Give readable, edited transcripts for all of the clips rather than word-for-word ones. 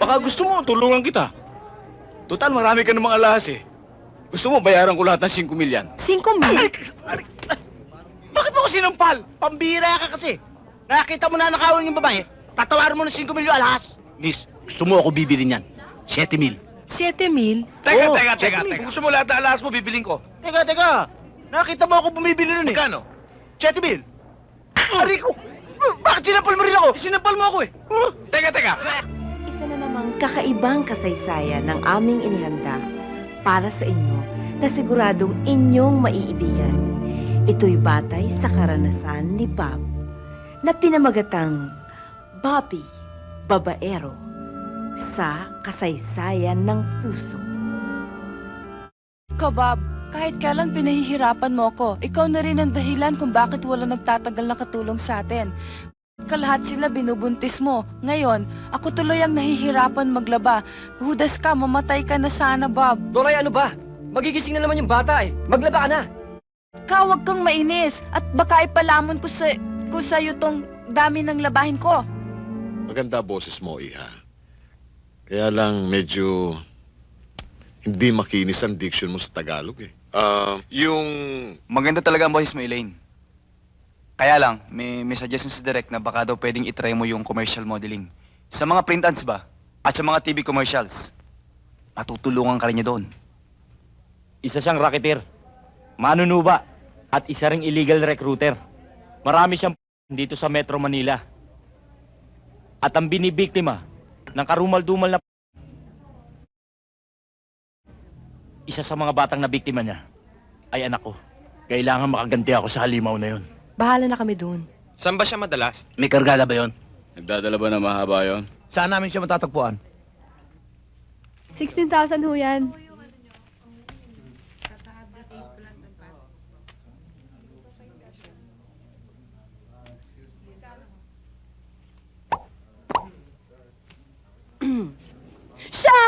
Baka gusto mo, tulungan kita. Total, marami ka ng mga alahas eh. Gusto mo, bayaran ko lahat ng 5 milyan. 5 mil? Bakit mo ko sinampal? Pambira ka kasi. Nakakita mo na nakawan yung babae, tatawaran mo ng 5 milyon alahas. Miss, gusto mo ako bibili niyan? 7 mil. 7 mil? Teka, Oo, teka, teka, 7 mil. teka. Kung gusto mo lahat ng alahas mo, bibiling ko. Teka. Nakita mo ako bumibili nun eh. Magkano? 7 mil. Ari ko. Bakit sinampal mo rin ako? Sinampal mo ako eh. Teka. Isa na namang kakaibang kasaysayan ng aming inihanda para sa inyo na siguradong inyong maiibigan. Ito'y batay sa karanasan ni Bob na pinamagatang Bobby Babaero sa kasaysayan ng puso. Bob, kahit kailan pinahihirapan mo ako, ikaw na rin ang dahilan kung bakit wala nagtatagal na katulong sa atin. Kalahat sila binubuntis mo. Ngayon, ako tuloy ang nahihirapan maglaba. Hudas ka, mamatay ka na sana, Bob. Doray, ano ba? Magigising na naman yung bata eh. Maglaba ka na. Huwag kang mainis at baka ipalamon ko sa'yo tong dami ng labahin ko. Maganda boses mo, Iha. Kaya lang medyo hindi makinis ang diction mo sa Tagalog eh. Yung... Maganda talaga ang boses mo, Elaine. Kaya lang, may suggestion sa direct na baka daw pwedeng itry mo yung commercial modeling. Sa mga print ads ba? At sa mga TV commercials. Matutulungan ka rin niya doon. Isa siyang racketeer, manunuba, at isa ring illegal recruiter. Marami siyang dito sa Metro Manila. At ang binibiktima ng karumal-dumal na isa sa mga batang na biktima niya ay anak ko. Kailangan makaganti ako sa halimaw na yun. Bahala na kami dun. Saan ba siya madalas? May kargada ba yon? Nagdadala ba na mahaba yon? Saan namin siya matatagpuan? 16,000 ho yan. Siya!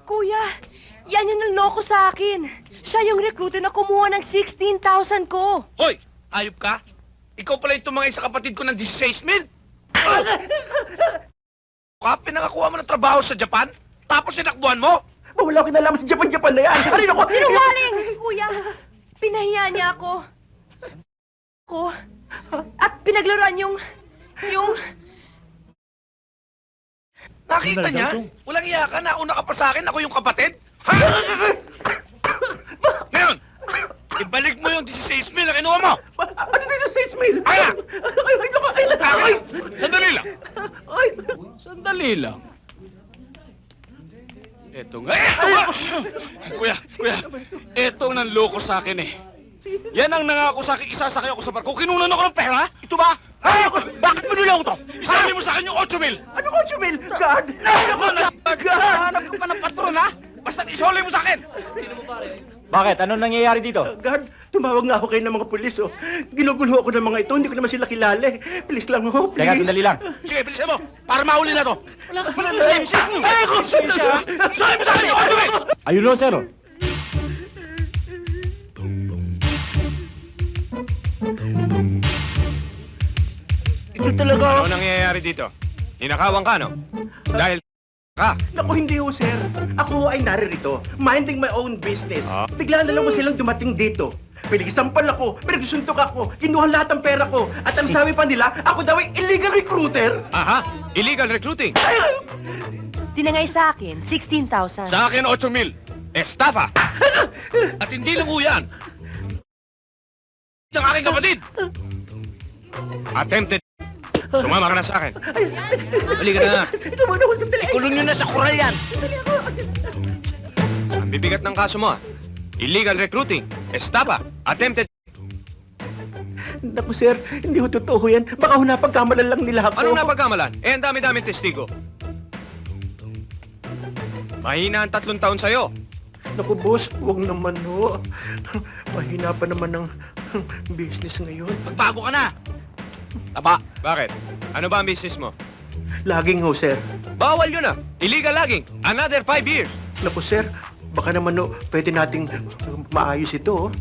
Kuya, yan yung naloko sa akin. Siya yung recruiter na kumuha ng 16,000 ko. Hoy! Ayop ka? Ikaw pala yung tumangay sa kapatid ko ng 16 mil? Pinangakuha mo ng trabaho sa Japan? Tapos sinakbuhan mo? Wala ko kinalaman sa Japan na yan. Ano ko? Sinungaling! Kuya, pinahiya niya ako. At pinaglaruan yung... Nakita niya? Walang iya ka, nauna ka pa sa akin, ako yung kapatid? Ha? Ngayon, ibalik mo yung 16 mil na kinuha mo! Ano na yung 6 mil? Kaya! Ay! Sandali lang! Ay! Sandali lang. Eto nga, eto nga! Kuya, eto ang nanloko sa akin eh. Yan ang nangako sa akin, isasakay ako sa barko. Kinunan ako ng pera! Ito ba? Ay! Bakit mo niloko to? Isali mo sa akin yung 8 mil! Ano ko, Jumil? God! Nasa mo, Hanap ka pa ng patron, ha? Basta isoli mo sa akin! Bakit? Anong nangyayari dito? God, tumawag nga ako kayo ng mga pulis, oh. Ginugulo ako ng mga ito, hindi ko naman sila kilala, eh. Please lang, oh, please. Teka, sandali lang. Sige, bilisan mo! Para mahuli na to! Wala ka ng lisensya! Ay, ako! Isoli mo sa akin yung 8 mil! Ayun o, sir. Ito talaga. Ano nangyayari dito? Ninakawan ka, no? Dahil ka. Naku, hindi ho, sir. Ako ay naririto, minding my own business. Ah? Bigla na lang ko silang dumating dito. Pinagsampal ako, pinagsusuntok ako, kinuha lahat ng pera ko. At ang sabi pa nila, ako daw ay illegal recruiter. Aha! Illegal recruiting! Tinangay sa akin, 16,000. Sa akin, 8 mil! Estafa! At hindi lang ho yan! Ang aking kapatid! Attempted. Sumama ka na sa akin. Halika na. Ito muna ako sandali. Kulong nyo na sa kural yan. Ang bibigat ng kaso mo, ah. Illegal recruiting, estafa, attempted. Naku, sir, hindi ho totoo yan. Baka ho napagkamalan lang nila ako. Anong napagkamalan? Eh, ang dami-daming testigo. Mahina ang 3 taon sa'yo. Naku, boss, huwag naman ho. Mahina pa naman ang business ngayon. Magbago ka na! Taba! Bakit? Ano ba ang business mo? Laging ho, sir. Bawal yun, ah. Illegal logging. Another 5 years. Naku, sir, baka naman ho, pwede nating maayos ito, oh.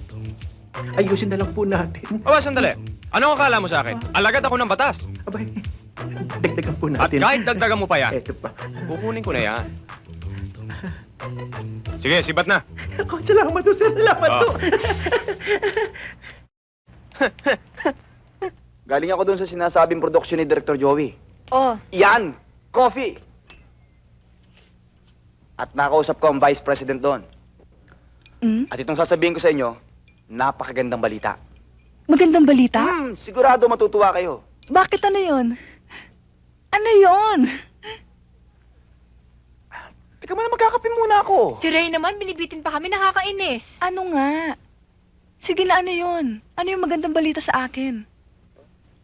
Ayusin na lang po natin. Aba, sandali. Ano ang akala mo sa akin? Alagad ako ng batas. Abay, Dagdagan po At natin. kahit dagdagan mo pa yan, Eto pa. kukunin ko na yan. Sige, sibat na. Ako, salamat po, sir. Salamat Ah. po. Galing ako dun sa sinasabing production ni Director Joey. Oh, Yan! Coffee! At nakausap ko ang Vice President doon. At itong sasabihin ko sa inyo, napakagandang balita. magandang balita? Sigurado matutuwa kayo. Bakit ano yon? Ano yon? Teka muna, magkakape muna ako. Si Ray naman, binibitin pa kami, nakakainis. Ano nga? Sige na, ano yon? Ano yung magandang balita sa akin?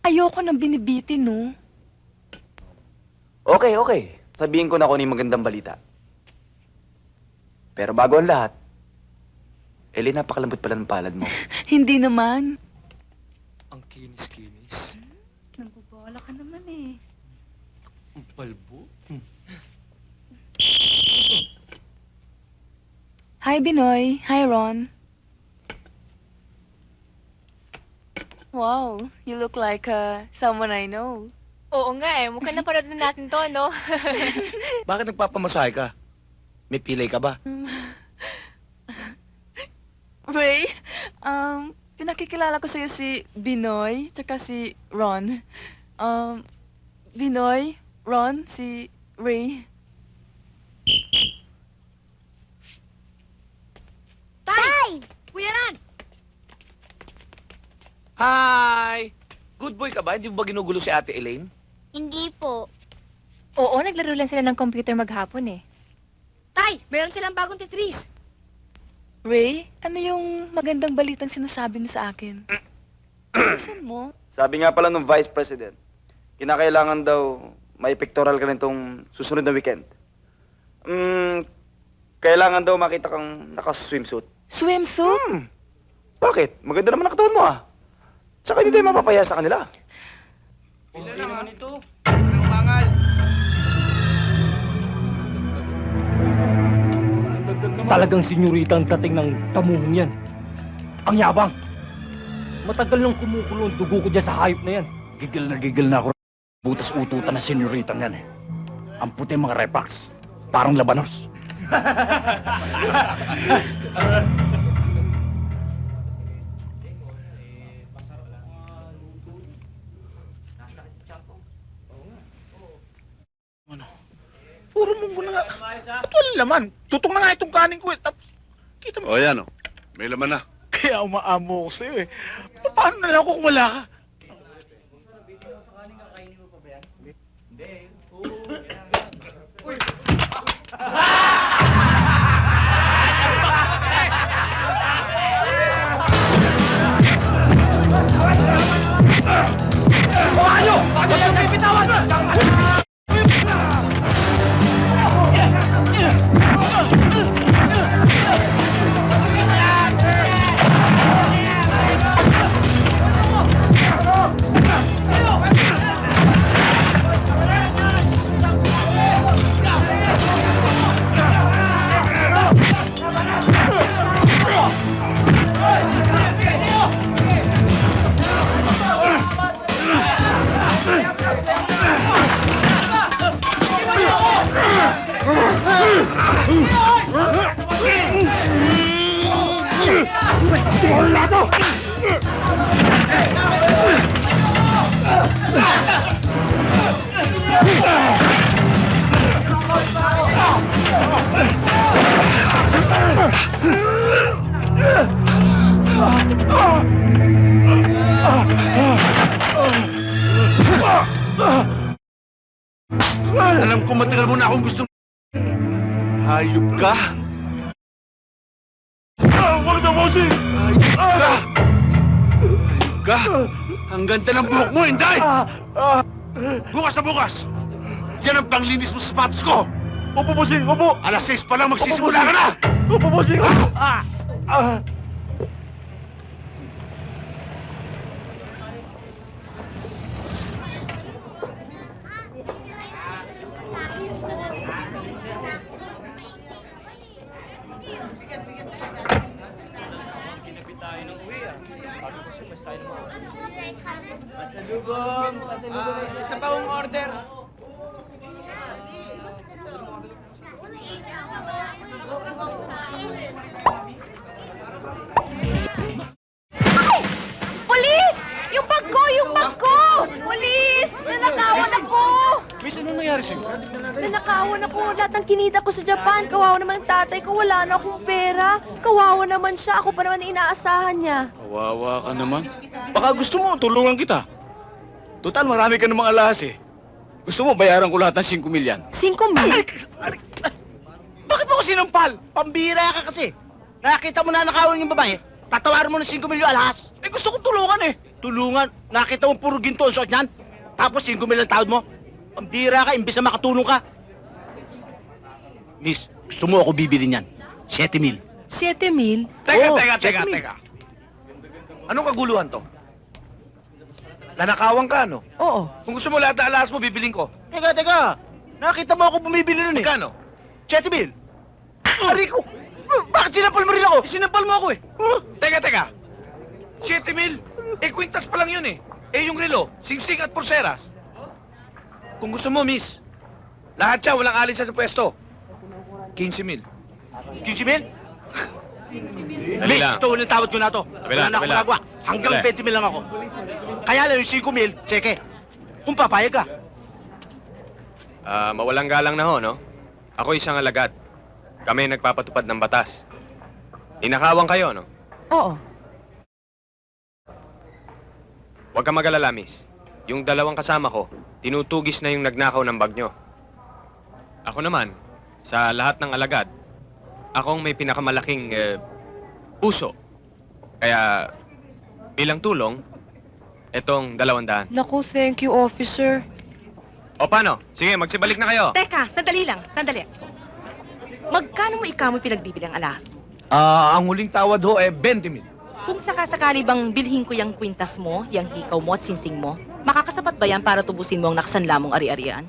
Ayoko nang binibitin, no? Okay, okay. Sabihin ko na kung ano yung magandang balita. Pero bago ang lahat, Ellie, napakalambot pala ng palad mo. Hindi naman. Ang kinis-kinis. Nagbobola ka naman eh. Ang palbo. Hi, Binoy. Hi, Ron. Wow, you look like someone I know. Oo nga eh, mukhang napanood na natin to, no? Bakit nagpapamasahe ka? May pilay ka ba? Ray, pinakikilala ko sa'yo si Binoy, tsaka si Ron. Binoy, Ron, si Ray. Tay! Kuya Ran! Hi! Good boy ka ba? Hindi mo ba ginugulo si Ate Elaine? Hindi po. Oo, naglaro lang sila ng computer maghapon eh. Tay! Meron silang bagong Tetris! Ray, ano yung magandang balitang sinasabi mo sa akin? Saan mo? Sabi nga pala ng Vice President, kinakailangan daw may pictorial ka nitong susunod na weekend. Kailangan daw makita kang naka-swimsuit. Swimsuit? Bakit? Maganda naman ang katawan mo ah. Tsaka hindi tayo mapapaya sa kanila. Talagang senyorita ang dating ng tamuhong yan. Ang yabang. Matagal nang kumukulo ang dugo ko dyan sa hayop na yan. Gigil na ako. Butas ututan na senyorita yan eh. Ang puti mga repax. Parang labanos. Puro munggo na nga. Ba't wala laman? Tutong na nga itong kanin ko eh. Tapos, kita mo. O yan, o. May laman na. Kaya umaamo ko sa'yo eh. Paano na lang kung wala ka? Alam ko matagal mo na akong gusto. Hayop ka? Huwag na, bossing! Hayop ka? Hayop ka? Ang ganda ng buhok mo, Inday! Bukas na bukas! Yan ang panglinis mo sa sapatos ko! Opo, bossing! Opo! Alas 6 pa lang magsisimula ka na! Opo, bossing! Salubong! Isa pa ang order. Polis! Yung bag ko! Yung bag ko! Polis! Nanakawan ako! Miss, ano nangyari sa'yo? Nanakawan ako. Lahat ng kinita ko sa Japan. Kawawa naman ang tatay ko. Wala na akong pera. Kawawa naman siya. Ako pa naman ang inaasahan niya. Kawawa ka naman. Baka gusto mo, tulungan kita. Total, marami ka namang alahas eh. Gusto mo, bayaran ko lahat ng 5 milyan. 5 mil? Bakit mo ko sinampal? Pambira ka kasi. Nakita mo na nakawan yung babae, tatawarin mo ng 5 milyon alahas. Eh gusto kong tulungan eh. Tulungan? Nakita mo puro ginto ang suot niyan? Tapos 5 milyon tawad mo? Pambira ka, imbis na makatulong ka. Miss, gusto mo ako bibili niyan? 7 mil. 7 mil? Oo, Teka. 7 mil. Anong kaguluhan to? Nanakawan ka, no? Oo. Kung gusto mo lahat ng alahas mo, bibiling ko. Teka. Nakita mo ako bumibili nun eh. Magkano? 7 mil. Ari ko. Bakit sinampal mo rin ako? Sinampal mo ako eh. Huh? Teka. 7 mil? Eh, kwintas pa lang yun eh. Eh, yung relo, singsing at pulseras. Kung gusto mo, miss, lahat siya, walang alis sa pwesto. 15 mil. 15 mil? Dali Miss, lang. ito ulit tawad ko na to. Tabi lang, Wala na akong tabi lang. magagawa. Hanggang Dali. 20 mil lang ako. Kaya lang yung 5 mil, tseke. Kung papayag ka. Mawalang galang na ho, no? Ako isang alagad. Kami nagpapatupad ng batas. Inakawan kayo, no? Oo. Huwag ka mag-alala, miss. Yung dalawang kasama ko, tinutugis na yung nagnakaw ng bag nyo. Ako naman, sa lahat ng alagad, akong may pinakamalaking puso. Kaya, bilang tulong, etong 200. Naku, thank you, officer. O paano? Sige, magsibalik na kayo. Teka, sandali lang, sandali. Magkano mo ikaw mo pinagbibili ang alahas mo? Ang huling tawad ho, 20 mil. Kung sakasakali bang bilhin ko yung kwintas mo, yung hikaw mo at sinsing mo, makakasapat ba yan para tubusin mo ang nakasanla mong ari-arian?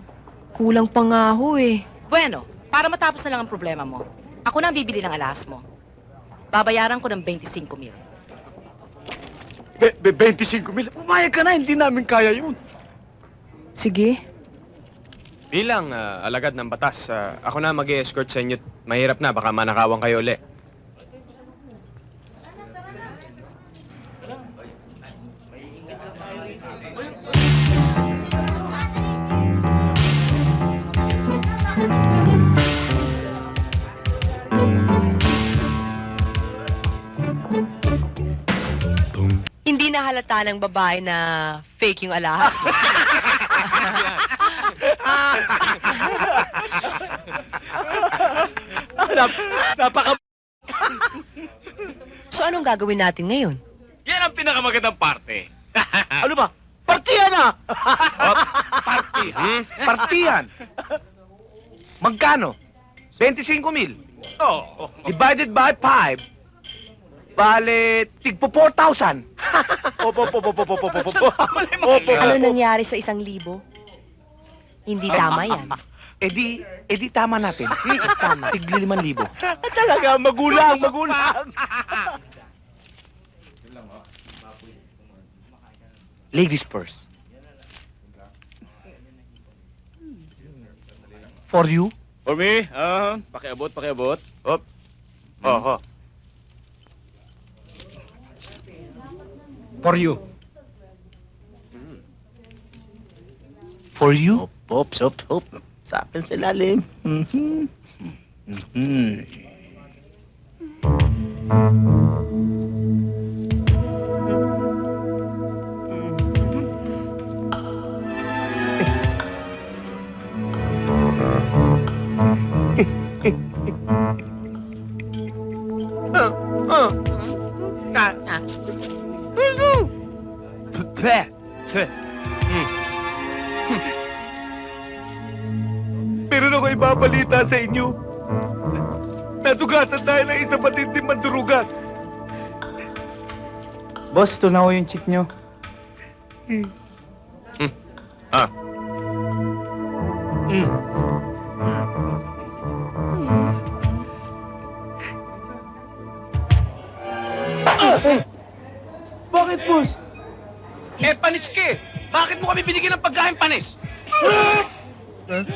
Kulang pa nga ho eh. Bueno, para matapos na lang ang problema mo, ako na ang bibili ng alahas mo. Babayaran ko ng 25 mil. 25 mil? Pumayag ka na, hindi namin kaya yun. Sige. Bilang alagad ng batas, ako na mag-escort sa inyo. Mahirap na, baka manakawan kayo uli. Hindi na halata ng babae na fake yung alahas. Napaka... So anong gagawin natin ngayon? Yan ang pinakamagandang parte. Ano ba? Partiyan na! Partihan? Partihan. Magkano? 25 mil. Oh. Divided by 5, bale, tigpo 4,000. Opo. Ano nangyari sa 1,000? Hindi tama yan. Eh di tama natin. Tama. Tigli 5,000. Talaga, magulang. Ladies first. For you? For me, pakiabot. Hop. Oho. For you. For you? Hop. Sa akin sa ilalim. Meron ako ibabalita sa inyo. Natugatan tayo ng isang matinding mandurugan. Boss, ito na ho yung chick nyo. Bakit, boss? Eh, panis ka eh. Bakit mo kami binigyan ng pagkain panis?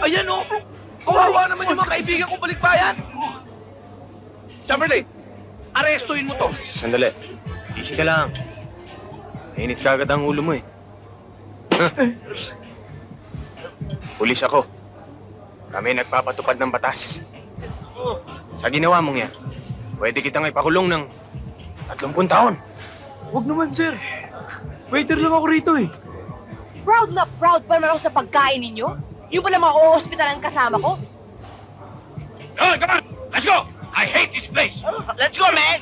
Ayan oh! Kawawa naman yung mga kaibigan kong balikbayan! Chamberlain, arestuin mo to. Sandali. Easy ka lang. Mainit ka agad ang ulo mo eh. Pulis ako. Kami nagpapatupad ng batas. Sa ginawa mong yan, pwede kitang ipakulong ng 30 taon. Huwag naman, sir. Waiter lang ako rito eh. Proud na proud pa naman ako sa pagkain ninyo? Yung pala mga o-hospital ang kasama ko? Come on! Let's go! I hate this place! Let's go, man!